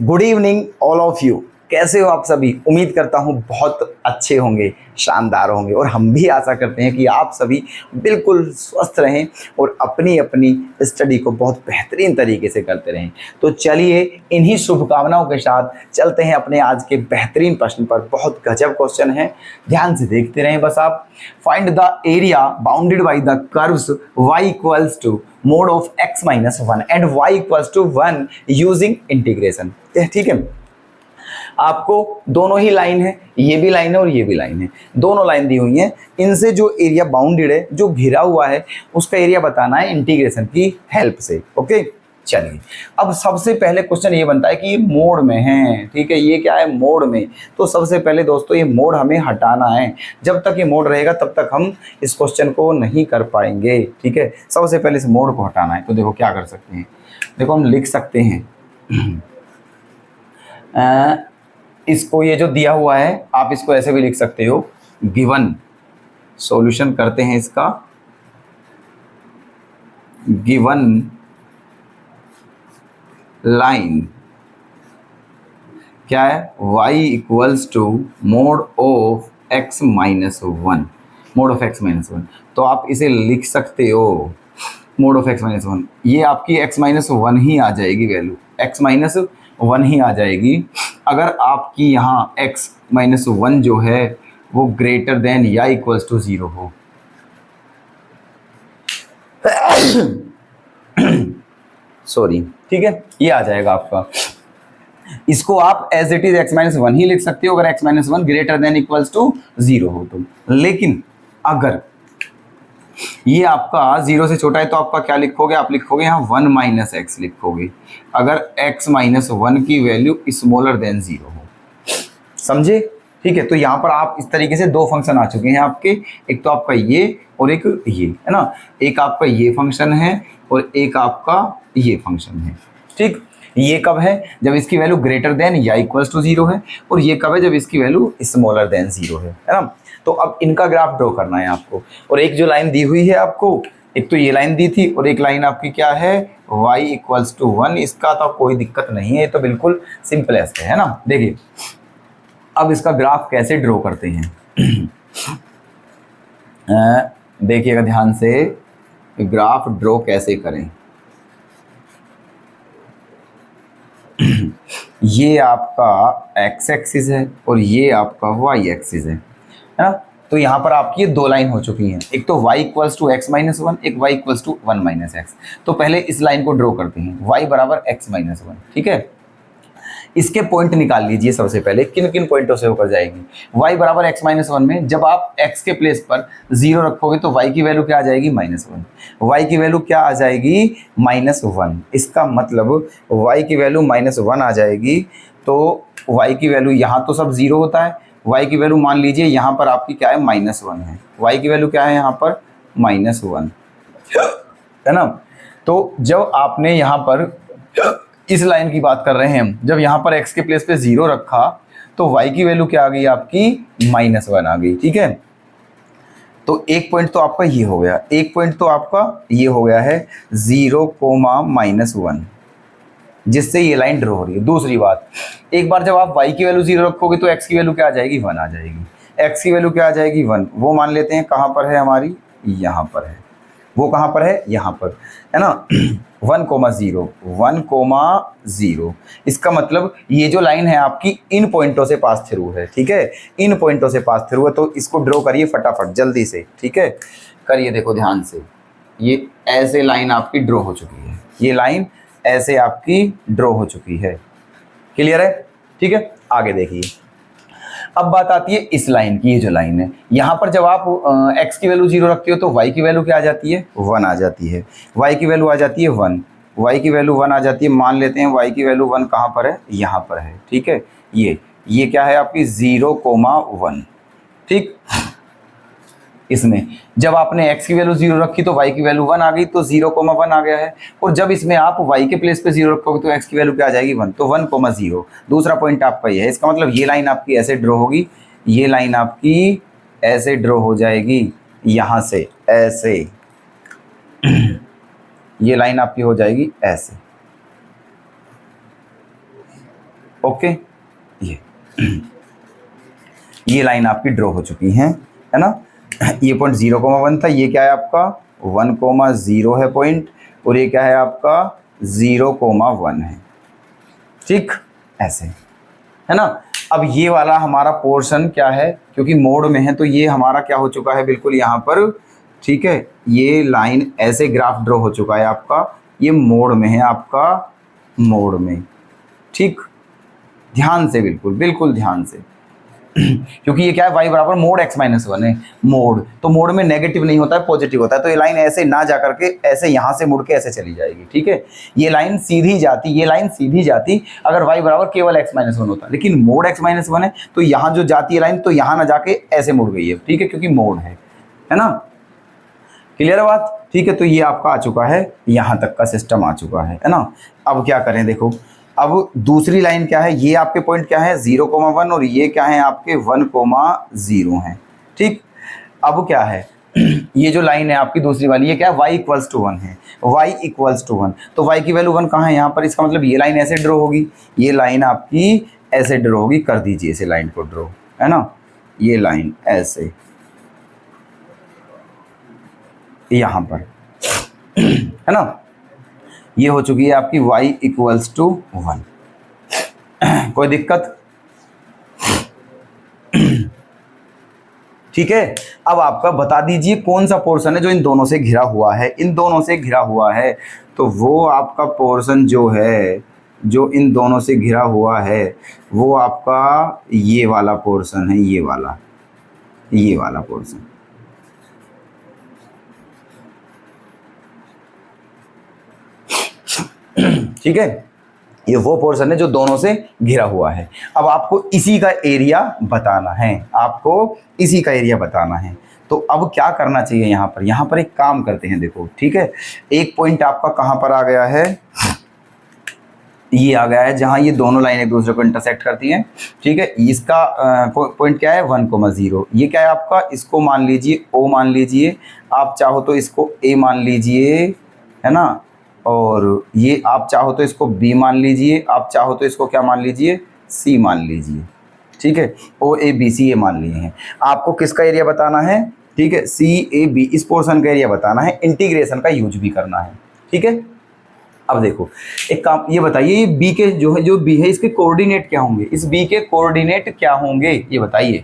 Good evening all of you. कैसे हो आप सभी? उम्मीद करता हूँ बहुत अच्छे होंगे, शानदार होंगे और हम भी आशा करते हैं कि आप सभी बिल्कुल स्वस्थ रहें और अपनी अपनी स्टडी को बहुत बेहतरीन तरीके से करते रहें। तो चलिए इन्हीं शुभकामनाओं के साथ चलते हैं अपने आज के बेहतरीन प्रश्न पर। बहुत गजब क्वेश्चन है, ध्यान से देखते रहें बस आप। Find the area bounded by the curves y equals to mod of x minus 1 and y equals to 1 using integration. ठीक है, आपको दोनों ही लाइन है, ये भी लाइन है और ये भी लाइन है, दोनों लाइन दी हुई है। इनसे जो एरिया बाउंडेड है, जो घिरा हुआ है, उसका एरिया बताना है इंटीग्रेशन की हेल्प से। ओके, चलिए अब सबसे पहले क्वेश्चन ये बनता है कि ये मोड में है। ठीक है, ये क्या है? मोड में। तो सबसे पहले दोस्तों ये मोड हमें हटाना है। जब तक ये मोड रहेगा तब तक हम इस क्वेश्चन को नहीं कर पाएंगे। ठीक है, सबसे पहले इस मोड को हटाना है। तो देखो क्या कर सकते हैं, देखो हम लिख सकते हैं इसको, ये जो दिया हुआ है आप इसको ऐसे भी लिख सकते हो, गिवन। सॉल्यूशन करते हैं इसका, गिवन लाइन क्या है? y equals to mod of x minus 1, mod of x minus 1। तो आप इसे लिख सकते हो मोड ऑफ x माइनस 1। ये आपकी x माइनस 1 ही आ जाएगी, वैल्यू x माइनस 1 ही आ जाएगी अगर आपकी यहाँ x माइनस 1 जो है वो ग्रेटर देन या इक्वल्स टू 0 हो। सॉरी, ठीक है, ये आ जाएगा आपका। इसको आप as it is x minus 1 ही लिख सकते हो अगर x minus 1 greater than equals to 0 हो तो। लेकिन अगर ये आपका 0 से छोटा है तो आपका क्या लिखोगे? आप लिखोगे यहाँ 1 माइनस एक्स लिखोगे अगर x माइनस 1 की वैल्यू स्मॉलर देन 0 हो। समझे? ठीक है, तो यहाँ पर आप इस तरीके से दो फंक्शन आ चुके हैं आपके, एक तो आपका ये और एक ये, है ना। एक आपका ये फंक्शन है और एक आपका ये फंक्शन है। ठीक, ये कब है? जब इसकी वैल्यू ग्रेटर देन या इक्वल्स टू 0 है, और ये कब है? जब इसकी वैल्यू स्मॉलर देन 0 है ना। तो अब इनका ग्राफ ड्रॉ करना है आपको, और एक जो लाइन दी हुई है आपको, एक तो ये लाइन दी थी और एक लाइन आपकी क्या है? y equals to 1। इसका तो कोई दिक्कत नहीं है, ये तो बिल्कुल सिंपलेस्ट है ना। देखिए अब इसका ग्राफ कैसे ड्रॉ करते हैं देखिएगा ध्यान से, ग्राफ ड्रॉ कैसे करें। ये आपका x एक्सिस है और ये आपका y एक्सिस है ना। तो यहाँ पर आपकी ये दो लाइन हो चुकी हैं, एक तो y equals to x minus 1, एक y equals to 1 minus X. तो पहले इस लाइन को ड्रॉ करते हैं, y बराबर x माइनस 1। ठीक है, इसके पॉइंट निकाल लीजिए सबसे पहले, किन किन पॉइंटों से होकर जाएगी। y बराबर x माइनस 1 में जब आप x के प्लेस पर 0 रखोगे तो y की वैल्यू क्या आ जाएगी? माइनस 1। y की वैल्यू क्या आ जाएगी? माइनस 1। इसका मतलब y की वैल्यू माइनस 1 आ जाएगी। तो y की वैल्यू, यहाँ तो सब 0 होता है, y की वैल्यू मान लीजिए यहाँ पर आपकी क्या है? माइनस 1 है। y की वैल्यू क्या है यहाँ पर? माइनस 1, है ना। तो जब आपने यहाँ पर इस लाइन की बात कर रहे हैं हम, जब यहाँ पर x के प्लेस पे 0 रखा तो y की वैल्यू क्या आ गई आपकी? माइनस 1 आ गई। ठीक है, तो एक पॉइंट तो आपका ये हो गया, एक पॉइंट तो आपका ये हो गया है 0 कोमा माइनस 1, जिससे ये लाइन ड्रॉ हो रही है। दूसरी बात, एक बार जब आप y की वैल्यू 0 रखोगे तो x की वैल्यू क्या आ जाएगी? 1 आ जाएगी। x की वैल्यू क्या आ जाएगी? 1। वो मान लेते हैं कहाँ पर है हमारी? यहाँ पर है। वो कहाँ पर है? यहाँ पर, है ना। 1 कोमा 0, 1 कोमा 0। इसका मतलब ये जो लाइन है आपकी इन पॉइंटों से पास थ्रू है। ठीक है, इन पॉइंटों से पास थ्रू है, तो इसको ड्रॉ करिए फटाफट जल्दी से। ठीक है, करिए, देखो ध्यान से, ये ऐसे लाइन आपकी ड्रॉ हो चुकी है, ये लाइन ऐसे आपकी ड्रॉ हो चुकी है। क्लियर है? ठीक है, आगे देखिए। अब बात आती है इस लाइन की, ये जो लाइन है, यहाँ पर जब आप x की वैल्यू 0 रखते हो तो y की वैल्यू क्या आ जाती है? 1 आ जाती है। y की वैल्यू आ जाती है 1, y की वैल्यू 1 आ जाती है। मान लेते हैं y की वैल्यू 1 कहाँ पर है? यहाँ पर है। ठीक है, ये क्या है आपकी? 0 कोमा 1। ठीक, इसमें जब आपने x की वैल्यू 0 रखी तो y की वैल्यू 1 आ गई, तो 0 कोमा 1 आ गया है। और जब इसमें आप y के प्लेस पे 0 रखोगे तो x की वैल्यू क्या आ जाएगी? 1, तो 1 कोमा 0। दूसरा पॉइंट आपका ये है। इसका मतलब ये लाइन आपकी ऐसे ड्रॉ होगी, ये लाइन आपकी ऐसे ड्रॉ हो जाएगी, यहाँ से ऐसे ये लाइन आपकी हो जाएगी ऐसे। ओके, ये ये लाइन आपकी ड्रॉ हो चुकी है ना। ये पॉइंट 0,1 था, ये क्या है आपका 1,0 है पॉइंट, और ये क्या है आपका 0,1 है। ठीक, ऐसे है ना। अब ये वाला हमारा पोर्शन क्या है, क्योंकि मोड में है तो ये हमारा क्या हो चुका है बिल्कुल यहाँ पर। ठीक है, ये लाइन ऐसे ग्राफ ड्रॉ हो चुका है आपका, ये मोड में है आपका, मोड में। ठीक, ध्यान से, बिल्कुल बिल्कुल ध्यान से। क्योंकि ये क्या है, y बराबर मोड x माइनस 1 है। मोड तो मोड में नेगेटिव नहीं होता है, पॉजिटिव होता है। तो ये लाइन ऐसे ना जा करके ऐसे यहाँ से मुड़ के ऐसे चली जाएगी। ठीक है, ये लाइन सीधी जाती, ये लाइन सीधी जाती अगर y बराबर केवल x माइनस 1 होता, लेकिन मोड x माइनस 1 है तो यहाँ जो जाती है लाइन, तो यहाँ ना जाके ऐसे मुड़ गई है। ठीक है, क्योंकि मोड है ना। क्लियर है बात? ठीक है, तो ये आपका आ चुका है, यहाँ तक का सिस्टम आ चुका है ना। अब क्या करें, देखो अब दूसरी लाइन क्या है, ये आपके पॉइंट क्या है 0,1 और ये क्या है आपके 1,0 है। ठीक, अब क्या है ये जो लाइन है आपकी दूसरी वाली, ये क्या है y इक्वल्स टू 1 है, y इक्वल्स टू 1। तो y की वैल्यू 1 कहाँ है यहाँ पर, इसका मतलब ये लाइन ऐसे ड्रॉ होगी, ये लाइन आपकी ऐसे ड्रॉ होगी। कर दीजिए इसे लाइन को ड्रॉ, है ना, ये लाइन ऐसे यहाँ पर है ना। ये हो चुकी है आपकी y इक्वल्स टू 1। कोई दिक्कत? ठीक है, अब आपका बता दीजिए कौन सा पोर्शन है जो इन दोनों से घिरा हुआ है। इन दोनों से घिरा हुआ है तो वो आपका पोर्शन जो है, जो इन दोनों से घिरा हुआ है, वो आपका ये वाला पोर्शन है, ये वाला पोर्शन। ठीक है, ये वो पोर्शन है जो दोनों से घिरा हुआ है। अब आपको इसी का एरिया बताना है, आपको इसी का एरिया बताना है। तो अब क्या करना चाहिए, यहाँ पर एक काम करते हैं। देखो, ठीक है, एक पॉइंट आपका कहाँ पर आ गया है, ये आ गया है जहाँ ये दोनों लाइन एक दूसरे को इंटरसेक्ट करती हैं। ठीक है, इसका पॉइंट क्या है 1,0। ये क्या है आपका, इसको मान लीजिए O मान लीजिए, आप चाहो तो इसको A मान लीजिए, है ना, और ये आप चाहो तो इसको B मान लीजिए, आप चाहो तो इसको क्या मान लीजिए C मान लीजिए। ठीक है, OABCA मान लिए हैं। आपको किसका एरिया बताना है, ठीक है, CAB, इस पोर्शन का एरिया बताना है, इंटीग्रेशन का यूज भी करना है। ठीक है, अब देखो एक काम, ये बताइए ये B के जो है, जो B है, इसके कोऑर्डिनेट क्या होंगे, इस B के कोऑर्डिनेट क्या होंगे, ये बताइए।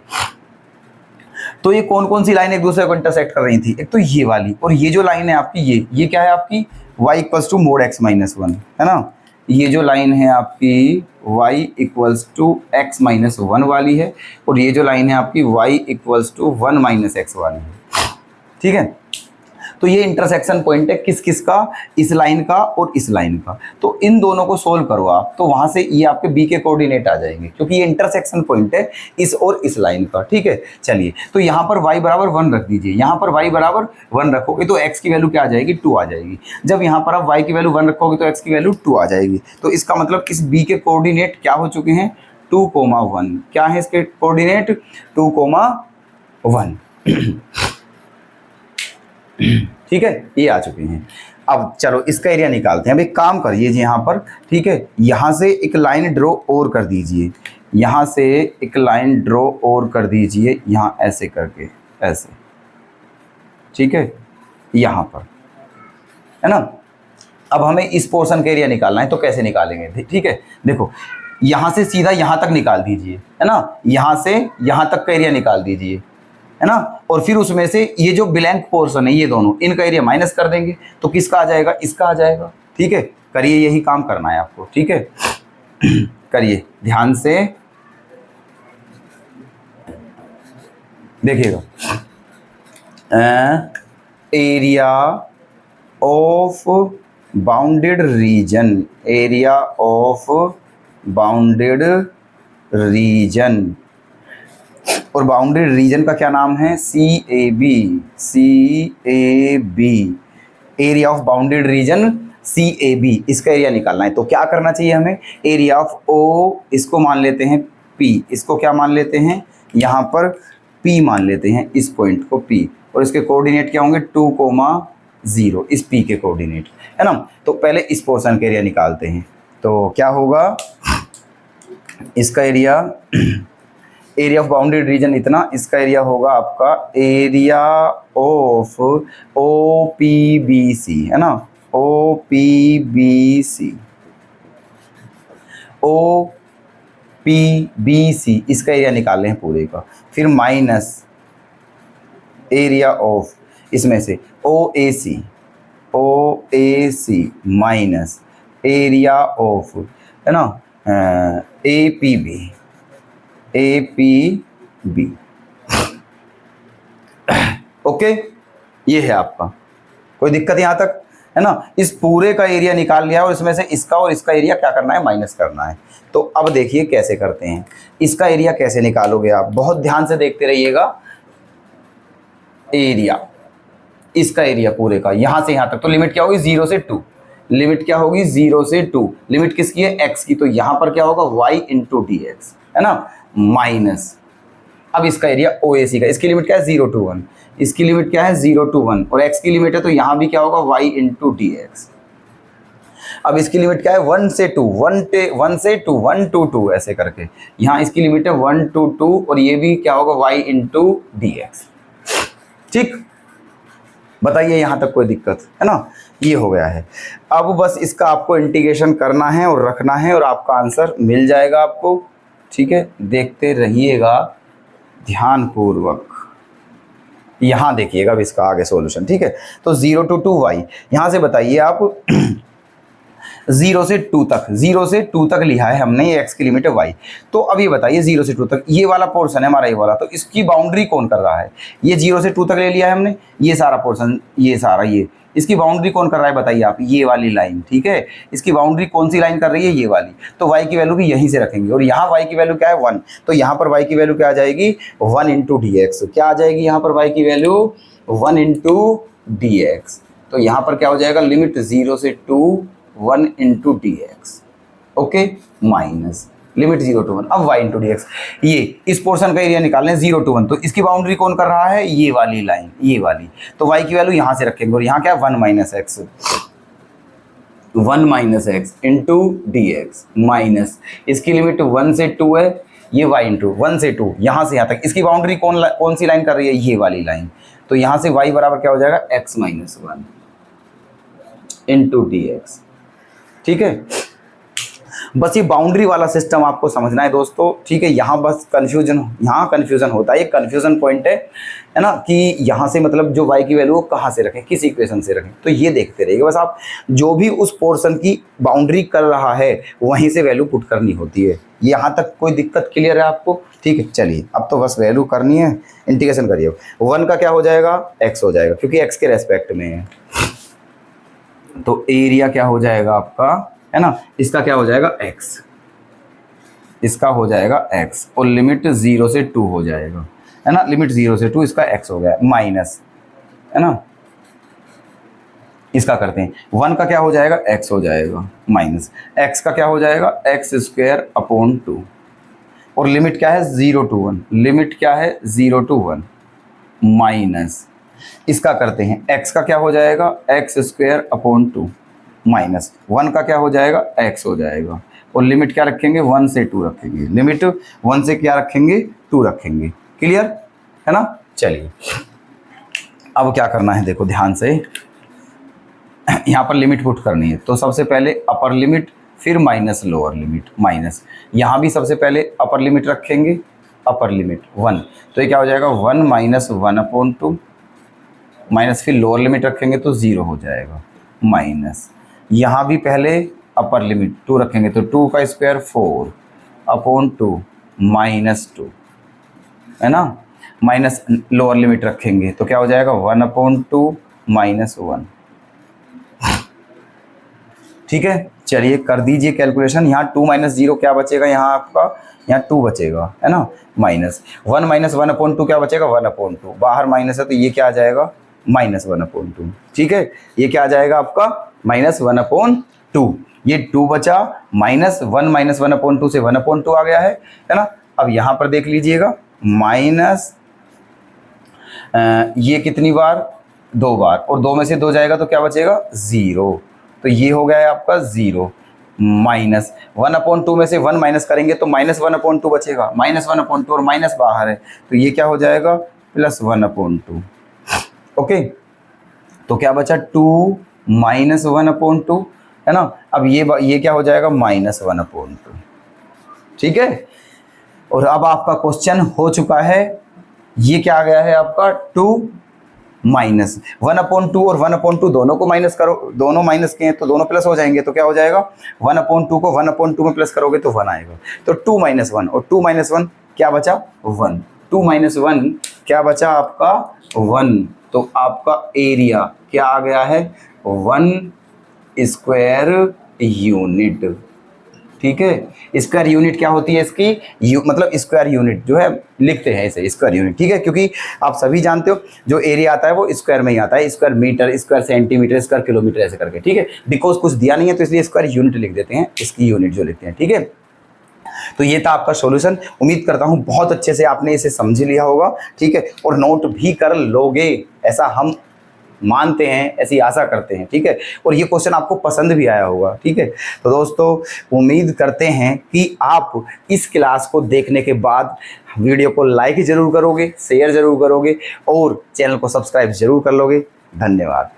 तो ये कौन कौन सी लाइन एक दूसरे को इंटरसेक्ट कर रही थी, एक तो ये वाली, और ये जो लाइन है आपकी, ये क्या है आपकी y equals to mod x minus 1, है ना। ये जो लाइन है आपकी y equals to x minus 1 वाली है, और ये जो लाइन है आपकी y equals to 1 minus x वाली है। ठीक है, तो ये इंटरसेक्शन पॉइंट है किस किस का, इस लाइन का और इस लाइन का। तो इन दोनों को सोल्व करो आप, तो वहां से ये आपके बी के कोऑर्डिनेट आ जाएंगे, क्योंकि ये इंटरसेक्शन पॉइंट है इस और इस लाइन का। ठीक है, चलिए, तो यहाँ पर y बराबर 1 रख दीजिए, यहाँ पर y बराबर 1 रखोगे तो x की वैल्यू क्या आ जाएगी, 2 आ जाएगी। जब यहाँ पर आप y की वैल्यू 1 रखोगे तो x की वैल्यू 2 आ जाएगी। तो इसका मतलब इस b के कोऑर्डिनेट क्या हो चुके हैं, 2,1। क्या है इसके कोऑर्डिनेट, 2,1। ठीक है, ये आ चुके हैं। अब चलो इसका एरिया निकालते हैं। अब एक काम करिए जी, यहाँ पर, ठीक है, यहाँ से एक लाइन ड्रॉ और कर दीजिए, यहाँ से एक लाइन ड्रॉ और कर दीजिए, यहाँ ऐसे करके, ऐसे। ठीक है, यहाँ पर, है ना। अब हमें इस पोर्शन का एरिया निकालना है, तो कैसे निकालेंगे, ठीक है, देखो यहाँ से सीधा यहाँ तक निकाल दीजिए, है ना, यहाँ से यहाँ तक का एरिया निकाल दीजिए, है ना, और फिर उसमें से ये जो ब्लैंक पोर्शन है, ये दोनों, इनका एरिया माइनस कर देंगे, तो किसका आ जाएगा, इसका आ जाएगा। ठीक है, करिए, यही काम करना है आपको। ठीक है, करिए ध्यान से, देखिएगा, area of bounded reason, area of bounded reason, और बाउंड्री रीजन का क्या नाम है, CAB, area of bounded reason CAB, इसका एरिया निकालना है। तो क्या करना चाहिए हमें, एरिया ऑफ O, इसको मान लेते हैं P, इसको क्या मान लेते हैं, यहाँ पर P मान लेते हैं, इस पॉइंट को P, और इसके कोऑर्डिनेट क्या होंगे, 2,0, इस P के कोऑर्डिनेट, है ना। तो पहले इस पोर्शन का एरिया निकालते हैं, तो क्या होगा, इसका area area of bounded reason इतना, इसका एरिया होगा आपका एरिया ऑफ OPBC, है ना, OPBC, OPBC इसका एरिया निकाल लें पूरे का, फिर माइनस एरिया ऑफ इसमें से OAC माइनस एरिया ऑफ, है ना, APB ओके, ये है आपका। कोई दिक्कत यहाँ तक, है ना। इस पूरे का एरिया निकाल लिया और इसमें से इसका और इसका एरिया क्या करना है, माइनस करना है। तो अब देखिए कैसे करते हैं, इसका एरिया कैसे निकालोगे आप, बहुत ध्यान से देखते रहिएगा। एरिया, इसका एरिया पूरे का यहां से यहां तक, तो लिमिट क्या होगी 0 से 2, लिमिट क्या होगी 0 से 2, लिमिट किसकी है, x की, तो यहां पर क्या होगा y इंटू डी एक्स, है ना, माइनस। अब इसका एरिया OAC का, इसकी लिमिट क्या है 0 to 1, इसकी लिमिट क्या है 0 to 1 और x की लिमिट है तो यहां भी क्या होगा y इंटू डी एक्स। अब इसकी लिमिट क्या है 1 से 2, 1 से 2, 1 to 2 ऐसे करके, यहाँ इसकी लिमिट है 1 to 2 और ये भी क्या होगा y इंटू डी एक्स। ठीक, बताइए यहाँ तक कोई दिक्कत है ना, ये हो गया है। अब बस इसका आपको इंटीग्रेशन करना है और रखना है और आपका आंसर मिल जाएगा आपको। ठीक है, देखते रहिएगा ध्यानपूर्वक, यहाँ देखिएगा अब इसका आगे सॉल्यूशन। ठीक है, तो 0 to 2y, यहाँ से बताइए आप 0 से 2 तक, 0 से 2 तक लिया है हमने, ये x की लिमिट है y। तो अब ये बताइए 0 से 2 तक, ये वाला पोर्शन है हमारा, ये वाला, तो इसकी बाउंड्री कौन कर रहा है, ये 0 से 2 तक ले लिया है हमने, ये सारा पोर्शन, ये सारा, ये इसकी बाउंड्री कौन कर रहा है बताइए आप, ये वाली लाइन। ठीक है, इसकी बाउंड्री कौन सी लाइन कर रही है, ये वाली। तो y की वैल्यू भी यहीं से रखेंगे और यहाँ y की वैल्यू क्या है 1, तो यहाँ पर y की वैल्यू क्या आ जाएगी 1 इंटू डी एक्स। क्या आ जाएगी यहाँ पर y की वैल्यू 1 इंटू डी एक्स। तो यहाँ पर क्या हो जाएगा, लिमिट 0 से 2 1 into D x, okay, minus limit 0 to 1, अब y इंटू डी एक्स। ये इस पोर्शन का एरिया निकालने 0 to 1, तो इसकी बाउंड्री कौन कर रहा है, ये वाली लाइन, ये वाली। तो y की वैल्यू यहाँ से रखेंगे और यहाँ क्या है 1 minus x into D x, minus इसकी लिमिट 1 से 2 है, ये y इंटू 1 से 2, यहाँ से यहाँ तक इसकी बाउंड्री कौन सी लाइन कर रही है, ये वाली लाइन। तो यहाँ से y बराबर क्या हो जाएगा x minus 1 into D x. ठीक है, बस ये बाउंड्री वाला सिस्टम आपको समझना है दोस्तों। ठीक है, यहाँ बस कन्फ्यूजन होता है, ये कन्फ्यूजन पॉइंट है ना, कि यहाँ से मतलब जो y की वैल्यू वो कहाँ से रखें, किस इक्वेशन से रखें। तो ये देखते रहिए बस आप, जो भी उस पोर्शन की बाउंड्री कर रहा है वहीं से वैल्यू पुट करनी होती है। ये यहाँ तक कोई दिक्कत क्लियर है आपको। ठीक है, चलिए अब तो बस वैल्यू करनी है, इंटीग्रेशन करिए। 1 का क्या हो जाएगा, x हो जाएगा क्योंकि x के रेस्पेक्ट में है। तो एरिया क्या हो जाएगा आपका, है ना, इसका क्या हो जाएगा x, इसका हो जाएगा x और लिमिट 0 से 2 हो जाएगा, है ना, लिमिट 0 से 2, इसका x हो गया माइनस, है ना, इसका करते हैं 1 का क्या हो जाएगा x हो जाएगा माइनस x का क्या हो जाएगा x स्क्वायर अपॉन 2 और लिमिट क्या है 0 to 1, लिमिट क्या है 0 to 1 माइनस इसका करते हैं x का क्या हो जाएगा x स्क्वायर अपॉन 2 माइनस 1 का क्या हो जाएगा x हो जाएगा और लिमिट क्या रखेंगे 1 से 2 रखेंगे, लिमिट 1 से क्या रखेंगे 2 रखेंगे। क्लियर है ना। चलिए अब क्या करना है देखो ध्यान से, यहाँ पर लिमिट पुट करनी है। तो सबसे पहले अपर लिमिट, फिर माइनस लोअर लिमिट, माइनस यहाँ भी सबसे पहले अपर लिमिट रखेंगे, अपर लिमिट 1, तो ये क्या हो जाएगा 1 माइनस 1 अपॉन 2 माइनस, फिर लोअर लिमिट रखेंगे तो 0 हो जाएगा माइनस, यहाँ भी पहले अपर लिमिट 2 रखेंगे तो 2 का स्क्वायर 4 अपॉन 2 माइनस 2, है ना, माइनस लोअर लिमिट रखेंगे तो क्या हो जाएगा 1 अपॉन 2 माइनस 1। ठीक है, चलिए कर दीजिए कैलकुलेशन। यहाँ 2 माइनस 0 क्या बचेगा, यहाँ आपका यहाँ 2 बचेगा, है ना, माइनस 1 माइनस 1 अपॉन 2 क्या बचेगा 1 अपॉन 2, बाहर माइनस है तो ये क्या आ जाएगा माइनस 1 अपॉन 2। ठीक है, ये क्या आ जाएगा आपका माइनस 1 अपॉन 2, ये 2 बचा, माइनस 1 अपॉन 2 से 1 अपॉन 2 आ गया है ना। अब यहाँ पर देख लीजिएगा माइनस ये कितनी बार 2 बार और 2 में से 2 जाएगा तो क्या बचेगा 0, तो ये हो गया है आपका 0। माइनस 1/2 में से 1 माइनस करेंगे तो -1/2 बचेगा, -1/2 और माइनस बाहर है तो ये क्या हो जाएगा +1/2। ओके, तो क्या बचा 2 -1/2 है ना। अब ये क्या हो जाएगा -1/2। ठीक है, और अब आपका क्वेश्चन हो चुका है, ये क्या आ गया है आपका 2 -1/2 और 1/2 दोनों को माइनस करो, दोनों माइनस के हैं तो दोनों प्लस हो जाएंगे, तो क्या हो जाएगा 1/2 को 1/2 में प्लस करोगे तो 1 आएगा। तो 2 - 1 और 2 - 1 क्या बचा 1, 2 - 1 क्या बचा आपका 1। तो आपका एरिया क्या आ गया है 1 स्क्वायर यूनिट। ठीक है, स्क्वायर यूनिट क्या होती है इसकी मतलब स्क्वायर यूनिट जो है लिखते हैं इसे स्क्वायर यूनिट। ठीक है, क्योंकि आप सभी जानते हो जो एरिया आता है वो स्क्वायर में ही आता है, square metre, square centimetre, square kilometre ऐसे करके। ठीक है, बिकॉज कुछ दिया नहीं है तो इसलिए स्क्वायर यूनिट लिख देते हैं, इसकी यूनिट जो लिखते हैं। ठीक है, तो ये था आपका सॉल्यूशन। उम्मीद करता हूँ बहुत अच्छे से आपने इसे समझ लिया होगा। ठीक है, और नोट भी कर लोगे ऐसा हम मानते हैं, ऐसी आशा करते हैं। ठीक है, और ये क्वेश्चन आपको पसंद भी आया होगा। ठीक है, तो दोस्तों उम्मीद करते हैं कि आप इस क्लास को देखने के बाद वीडियो को लाइक जरूर करोगे, शेयर जरूर करोगे और चैनल को सब्सक्राइब जरूर कर लोगे। धन्यवाद।